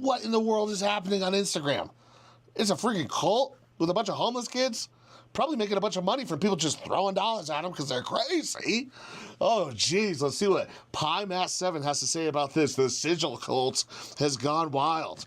What in the world is happening on Instagram? It's a freaking cult with a bunch of homeless kids, probably making a bunch of money from people just throwing dollars at them because they're crazy. Oh, geez. Let's see what PieMass7 has to say about this. The Sigil cult has gone wild.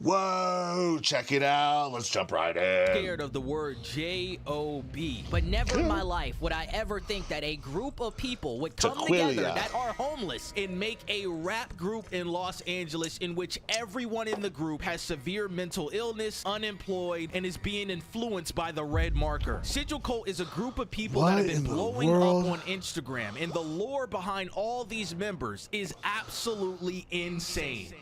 Whoa, check it out. Let's jump right in. Scared of the word J-O-B, but never in my life would I ever think that a group of people would come together that are homeless and make a rap group in Los Angeles in which everyone in the group has severe mental illness, unemployed, and is being influenced by the red marker. Sigil Cult is a group of people that have been blowing up on Instagram, and the lore behind all these members is absolutely insane.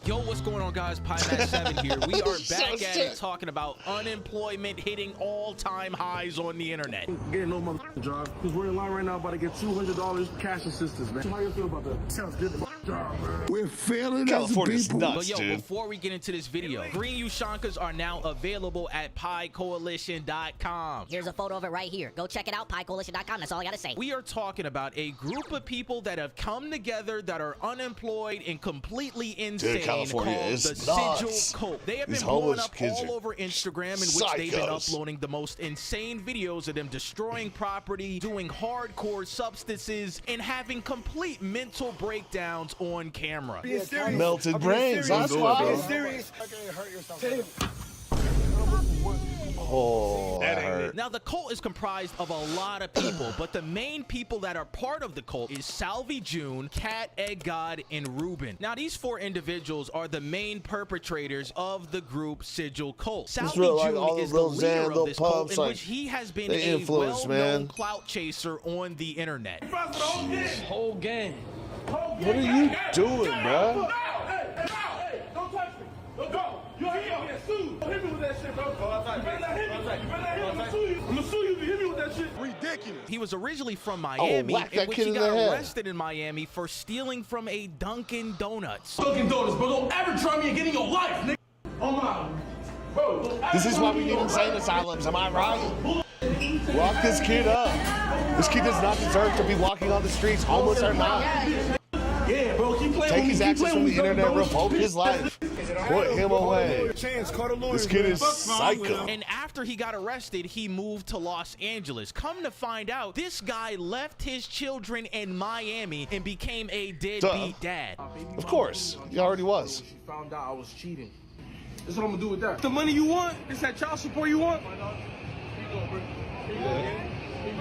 Yo, what's going on, guys? PieMass7 here. We are back at it talking about unemployment hitting all-time highs on the internet. Getting no motherfucking job because we're in line right now about to get $200 cash assistance, man. How you feel about that? Sounds good. Job, man. We're failing California's as people. nuts, But yo, dude. before we get into this video, green Ushankas are now available at piecoalition.com. Here's a photo of it right here. Go check it out, piecoalition.com. That's all I gotta say. We are talking about a group of people that have come together that are unemployed and completely insane. California called is the nuts. Sigil Cult. They have These been blowing homeless up kids all are over Instagram, in which they've been psychos. uploading the most insane videos of them destroying property, doing hardcore substances, and having complete mental breakdowns on camera. Melted brains, that's why. Serious. Okay, hurt yourself. Oh, that hurt. Now, the cult is comprised of a lot of people, but the main people that are part of the cult is Salvi June, Cat, Egg God, and Ruben. Now, these four individuals are the main perpetrators of the group Sigil Cult. Salvi June is the leader of this cult, in which he has been a well-known clout chaser on the internet. Whole gang. What are you doing, bro? Hey, don't touch me. Don't go. You're here. I'm gonna sue you. Don't hit me with that shit, bro. You better not hit me. You better not hit me. I'm gonna sue you. I'm gonna sue you if you hit me with that shit. Ridiculous. He was originally from Miami, whack that in which kid he in got the head. arrested in Miami for stealing from a Dunkin' Donuts. Dunkin' Donuts, bro. Don't ever try me again in your life, nigga. Oh my. Bro. This is why we need insane asylums, am I right? Lock this kid up. This kid does not deserve to be walking on the streets, homeless or not. Yeah, bro. Keep playing Take with his me. Keep access playing from with the me, internet, bro. revoke his life. Put him away. This kid is psycho. And after he got arrested, he moved to Los Angeles. Come to find out, this guy left his children in Miami and became a deadbeat dad. Of course, he already was. She found out I was cheating. That's what I'm gonna do with that. The money you want? It's that child support you want?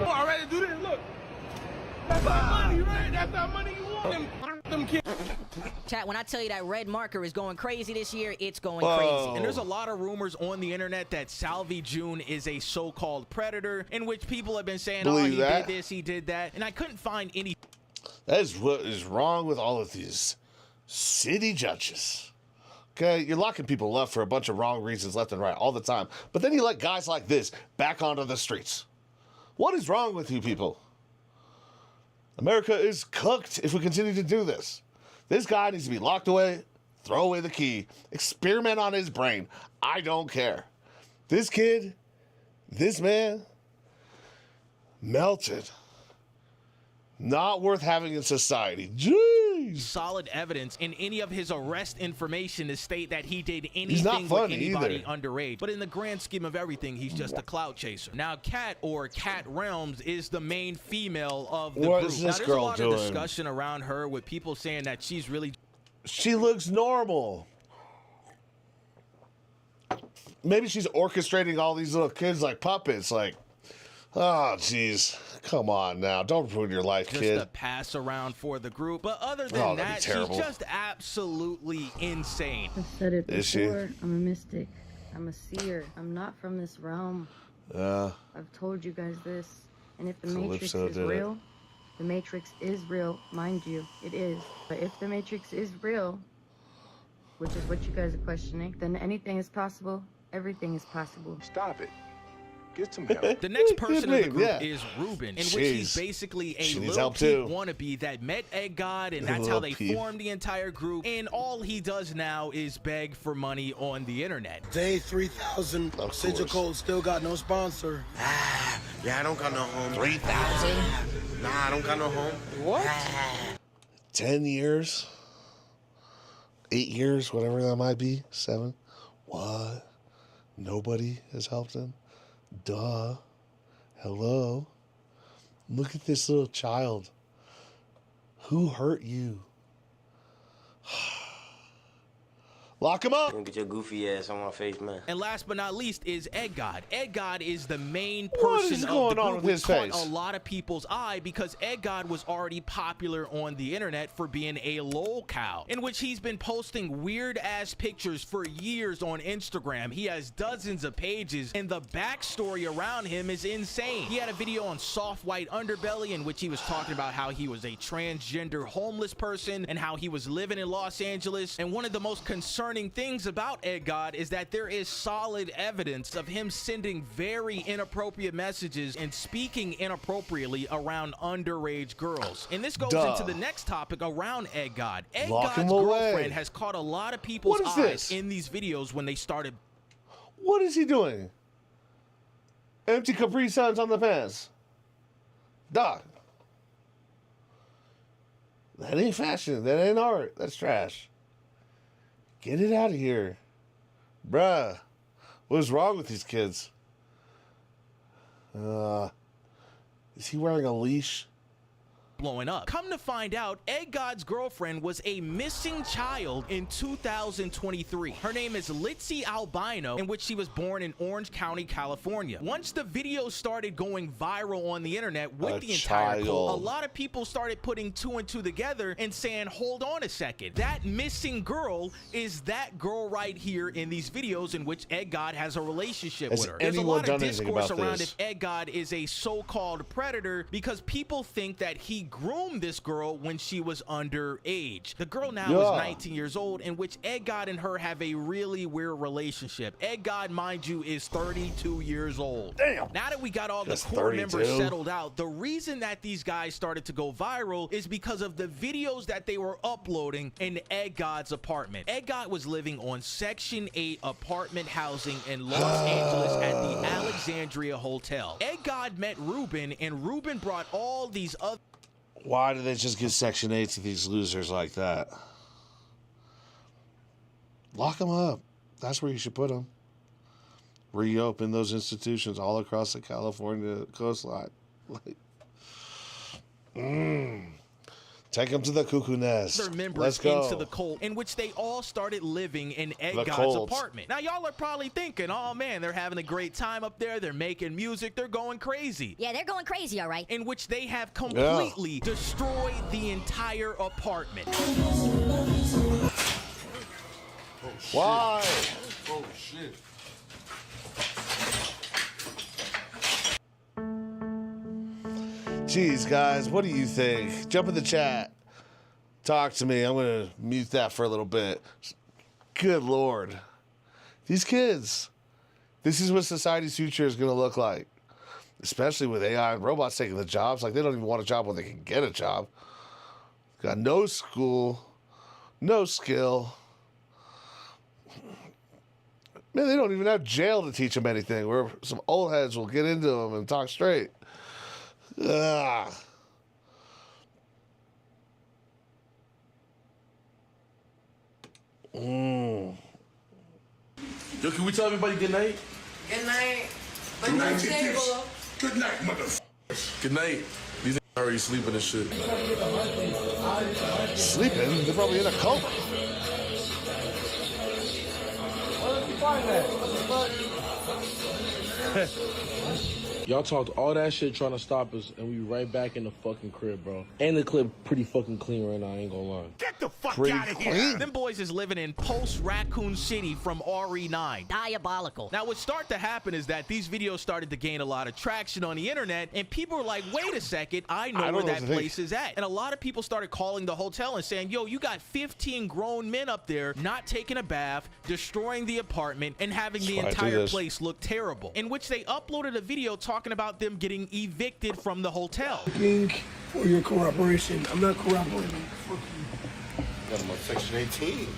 All right, do this. Look. That's that money, right? That's that money you want. Them kids. Chat, when I tell you that red marker is going crazy this year, it's going Whoa. crazy. And there's a lot of rumors on the internet that Salvi June is a so-called predator, in which people have been saying, oh, he did this, he did that. And I couldn't find any. That is what is wrong with all of these city judges. Okay, you're locking people up for a bunch of wrong reasons left and right all the time. But then you let guys like this back onto the streets. What is wrong with you people? America is cooked if we continue to do this. This guy needs to be locked away, throw away the key, experiment on his brain. I don't care. This kid, this man, melted. Not worth having in society. Jeez. solid evidence in any of his arrest information to state that he did He's not anything with funny anybody either. underage. But in the grand scheme of everything, he's just a clout chaser. Now, Cat, or Cat Realms, is the main female of the What group. is Now, this there's girl a lot doing? of discussion around her with people saying that she's really She looks normal. Maybe she's orchestrating all these little kids like puppets. Like, oh, jeez. Come on now. Don't ruin your life, just kid. a pass around for the group. But other than Oh, that'd be that, she's terrible. just absolutely insane. I've said it Is she? before. I'm a mystic. I'm a seer. I'm not from this realm. I've told you guys this. And if the Matrix Calypso is did it. real, the Matrix is real. Mind you, it is. But if the Matrix is real, which is what you guys are questioning, then anything is possible. Everything is possible. Stop it. Get some help. The next person in the name, group yeah. is Ruben, in which Jeez. he's basically a She needs little help, Peep too. wannabe that met Egg God, and that's how Lil they Peep. formed the entire group. And all he does now is beg for money on the internet. Day 3000. Of Sigil course. Code still got no sponsor. Yeah, I don't got no home. 3,000? Nah, I don't got no home. What? 10 years? 8 years, whatever that might be. 7. What? Nobody has helped him? Duh. Hello. Look at this little child. Who hurt you? Lock him up. Don't get your goofy ass on my face, man. And last but not least is Egg God. Egg God is the main What person is of going the on group, with which his caught face? a lot of people's eye because Egg God was already popular on the internet for being a lol cow, in which he's been posting weird ass pictures for years on Instagram. He has dozens of pages, and the backstory around him is insane. He had a video on Soft White Underbelly in which he was talking about how he was a transgender homeless person and how he was living in Los Angeles. And one of the most concerning things about Egg God is that there is solid evidence of him sending very inappropriate messages and speaking inappropriately around underage girls. And this goes into the next topic around Egg God. Egg Lock him God's away. girlfriend has caught a lot of people's What is eyes this? in these videos when they started. What is he doing? Empty Capri Suns on the pants. Doc. That ain't fashion. That ain't art. That's trash. Get it out of here. Bruh. What's wrong with these kids? Is he wearing a leash? Blowing up. Come to find out, Egg God's girlfriend was a missing child in 2023. Her name is Litzy Albino, in which she was born in Orange County, California. Once the video started going viral on the internet with the entire cult, a lot of people started putting 2 and 2 together and saying, hold on a second, that missing girl is that girl right here in these videos in which Egg God has a relationship with her. There's a lot of discourse around if Egg God is a so-called predator because people think that he groomed this girl when she was underage. The girl now is 19 years old, in which Egg God and her have a really weird relationship. Egg God, mind you, is 32 years old. Damn. Now that we got all Just the core 32? members settled out, the reason that these guys started to go viral is because of the videos that they were uploading in Egg God's apartment. Egg God was living on Section 8 apartment housing in Los Angeles at the Alexandria Hotel. Egg God met Ruben, and Ruben brought all these other... Why do they just give Section 8 to these losers like that? Lock them up. That's where you should put them. Reopen those institutions all across the California coastline. Like, take them to the cuckoo nest. Other members Let's go. into the cult, in which they all started living in Egg God's cult. apartment. Now y'all are probably thinking, oh man, they're having a great time up there, they're making music, they're going crazy. Yeah, they're going crazy, all right. In which they have completely destroyed the entire apartment. Why? Oh, shit. Jeez, guys, what do you think? Jump in the chat. Talk to me. I'm going to mute that for a little bit. Good Lord. These kids. This is what society's future is going to look like. Especially with AI and robots taking the jobs. Like, they don't even want a job when they can get a job. Got no school. No skill. Man, they don't even have jail to teach them anything. Where some old heads will get into them and talk straight. Ugh. Yo, can we tell everybody good night? Good night. Good night, table. Good night, motherfuckers. Good night. These niggas already sleeping and shit. Sleeping? They're probably in a coma. Where did you find that? What the fuck? Y'all talked all that shit trying to stop us, and we right back in the fucking crib, bro. And the clip pretty fucking clean right now, I ain't gonna lie. Get the fuck Pretty out of here. clean. Them boys is living in post-Raccoon City from RE9. Diabolical. Now, what started to happen is that these videos started to gain a lot of traction on the internet, and people were like, wait a second, I know where know that what to place is at. And a lot of people started calling the hotel and saying, yo, you got 15 grown men up there not taking a bath, destroying the apartment, and having the That's why I do entire this. place look terrible. In which they uploaded a video talking about them getting evicted from the hotel. For your cooperation. I'm not cooperating. Fuck you. Got him on Section 18.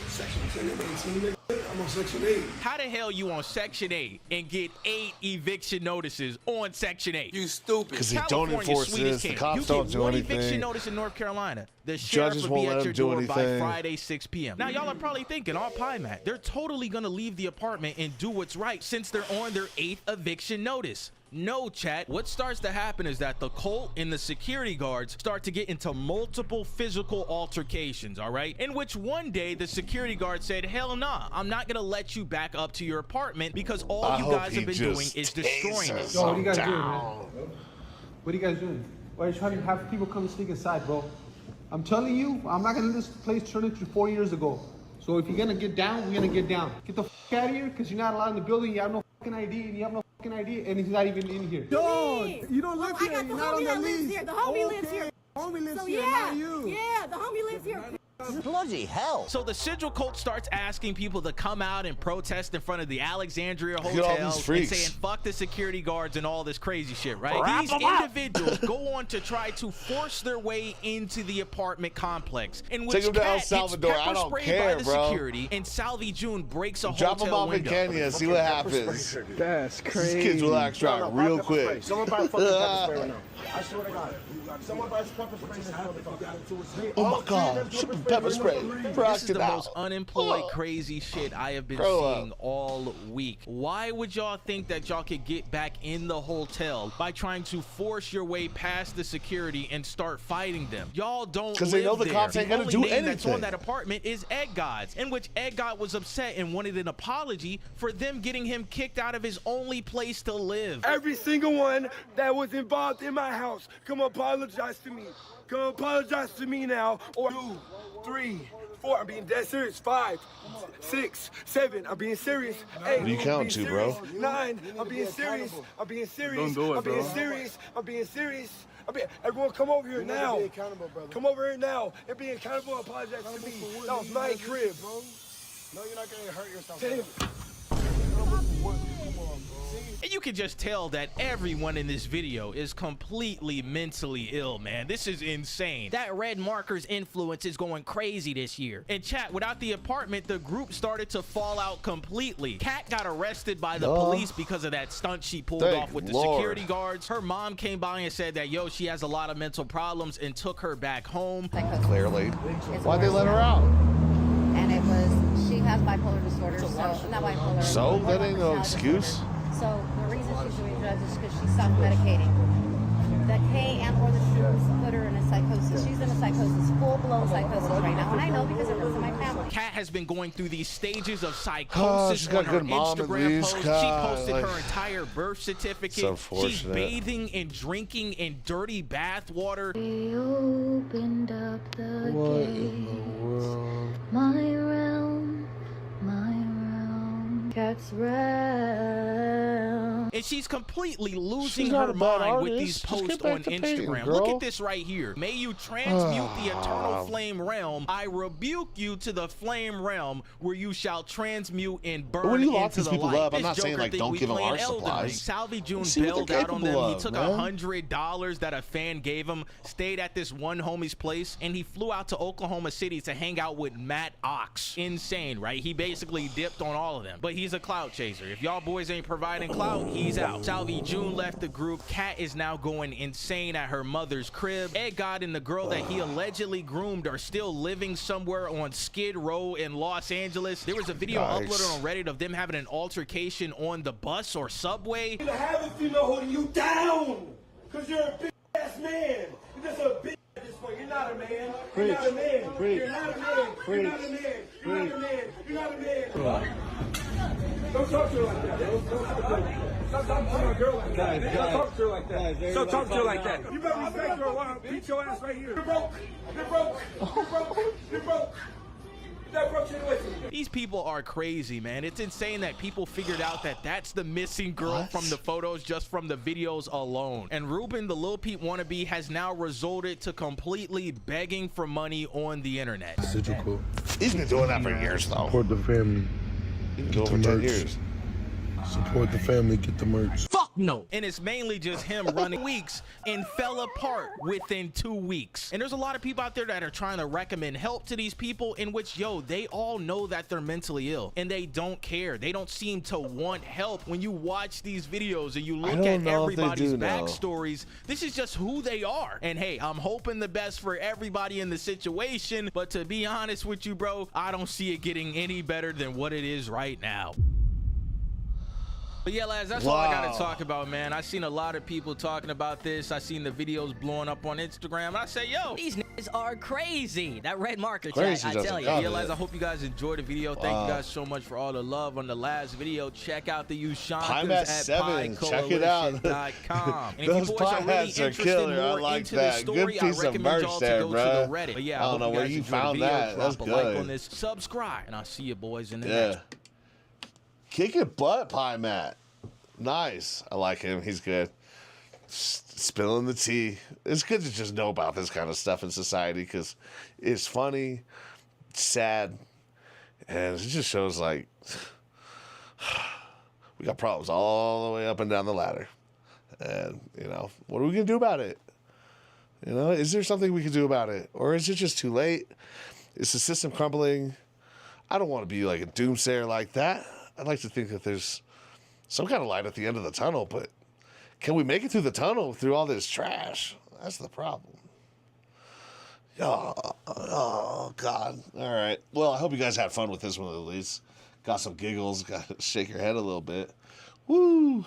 Section 18. I'm on Section 8. How the hell you on Section 8 and get 8 eviction notices on Section 8? You stupid. Because they don't enforce this. The cops don't do anything. You get one eviction notice in North Carolina. The Judges sheriff would won't be let at them your do door by anything. Friday, 6 p.m. Now, y'all are probably thinking, oh, Pie Matt, they're totally going to leave the apartment and do what's right since they're on their 8th eviction notice. No, chat. What starts to happen is that the Kult and the security guards start to get into multiple physical altercations, all right? In which one day the security guard said, hell nah, I'm not gonna let you back up to your apartment because all you guys have been doing is destroying it. Yo, what are you guys doing, man? What are you guys doing? Why are you trying to have people come and sneak inside, bro? I'm telling you, I'm not gonna let this place turn into 4 years ago. So if you're gonna get down, we're gonna get down. Get the fuck out of here, because you're not allowed in the building. You have no fucking ID, and you have no fucking ID, and he's not even in here. Dog, you don't live here. I got the homie that lives here. The homie lives here. Homie lives So here, yeah, not you. yeah, the homie lives here. Bloody hell. So the Sigil Kult starts asking people to come out and protest in front of the Alexandria Hotel and saying fuck the security guards and all this crazy shit, right? These individuals go on to try to force their way into the apartment complex, in which Kat gets pepper sprayed by the security, and Salvi June breaks a Drop them hotel off in window. Kenya, see what happens. That's crazy. These kids will act right real quick. Someone buy fucking pepper spray right now. I swear to God. Someone buys pepper spray in this motherfucker. Oh my God, pepper spray. This is the most unemployed, crazy shit I have been seeing all week. Why would y'all think that y'all could get back in the hotel by trying to force your way past the security and start fighting them? Y'all don't Because they know the cops ain't gonna do anything. That's on that apartment is Egg God's, in which Egg God was upset and wanted an apology for them getting him kicked out of his only place to live. Every single one that was involved in my house, come apologize to me. Come apologize to me now. Or 2, 3, 4. I'm being dead serious. 5, 6, 7. I'm being serious. 8. What are you counting to, bro? 9. I'm being serious. I'm being serious. Don't do it, I'm being bro. serious. I'm being serious. Everyone come over here now. Come over here now and be accountable and apologize to me. That was my crib. No, you're not gonna hurt yourself. Damn. And you can just tell that everyone in this video is completely mentally ill, man. This is insane. That red marker's influence is going crazy this year. And chat, without the apartment, the group started to fall out completely. Kat got arrested by the police because of that stunt she pulled off with the security guards. Her mom came by and said that, yo, she has a lot of mental problems and took her back home. Clearly. Why'd they let her out? And it was, she has bipolar disorder, so, not bipolar. So? That ain't no excuse. So the reason she's doing drugs is because she's self-medicating. The K and or the shrooms put her in a psychosis. She's in a psychosis, full-blown psychosis right now. And I know because it runs in my family. Kat has been going through these stages of psychosis on her Instagram post. She posted her entire birth certificate. She's bathing and drinking in dirty bath water. We opened up the gate. My realm, cat's realm. And she's completely losing her mind with these posts on Instagram. Look at this right here. May you transmute the eternal flame realm. I rebuke you to the flame realm where you shall transmute and burn into the light. I'm not saying, like, don't give them art supplies. Salvi June bailed out on them. He took $100 that a fan gave him, stayed at this one homie's place, and he flew out to Oklahoma City to hang out with Matt Ox. Insane, right? He basically dipped on all of them. But he's a clout chaser. If y'all boys ain't providing clout, he's out. Salvi June left the group. Kat is now going insane at her mother's crib. Egg God and the girl that he allegedly groomed are still living somewhere on Skid Row in Los Angeles. There was a video uploaded on Reddit of them having an altercation on the bus or subway. You have a female holding you down because you're a big ass man. You're just a bitch at this point. You're not a man. You're not a man. You're not a man. You're not a man. You're not a man. You're not a man. Don't talk to her like that. Don't talk to her. Stop talking to my girl like that. Don't talk to her like that. Stop talking to her like that. You better respect her or I'll beat your ass right here. You're broke. You're broke. You're broke. You're broke. These people are crazy, man. It's insane that people figured out that that's the missing girl from the photos just from the videos alone. And Ruben, the Lil Peep wannabe, has now resorted to completely begging for money on the internet. Sigil Kult. He's been doing that for years, though. Support the family. He's been doing it for 10 years. Support the family, get the merch. Fuck No. And it's mainly just him running weeks and fell apart within 2 weeks. And there's a lot of people out there that are trying to recommend help to these people in which, yo, they all know that they're mentally ill and they don't care. They don't seem to want help. When you watch these videos and you look at everybody's backstories, this is just who they are. And hey, I'm hoping the best for everybody in the situation, but to be honest with you, bro, I don't see it getting any better than what it is right now. But yeah, lads, that's all I gotta talk about, man. I seen a lot of people talking about this. I seen the videos blowing up on Instagram. And I say, yo, these niggas are crazy. That red marker crazy chat, I tell you. Yeah, lads, I hope you guys enjoyed the video. Thank you guys so much for all the love on the last video. Check out the Ushankas at 7. Check it out. And if Those you boys are really interested more into the story, I recommend y'all to go to the Reddit. But yeah, I don't know where you found that. Drop a like on this, subscribe, and I'll see you boys in the next. Kicking butt, Pie Matt. Nice. I like him. He's good. Spilling the tea. It's good to just know about this kind of stuff in society because it's funny, sad, and it just shows like we got problems all the way up and down the ladder. And, you know, what are we going to do about it? You know, is there something we can do about it? Or is it just too late? Is the system crumbling? I don't want to be like a doomsayer like that. I'd like to think that there's some kind of light at the end of the tunnel, but can we make it through the tunnel through all this trash? That's the problem. Oh, God. All right. Well, I hope you guys had fun with this one at least. Got some giggles. Got to shake your head a little bit. Woo!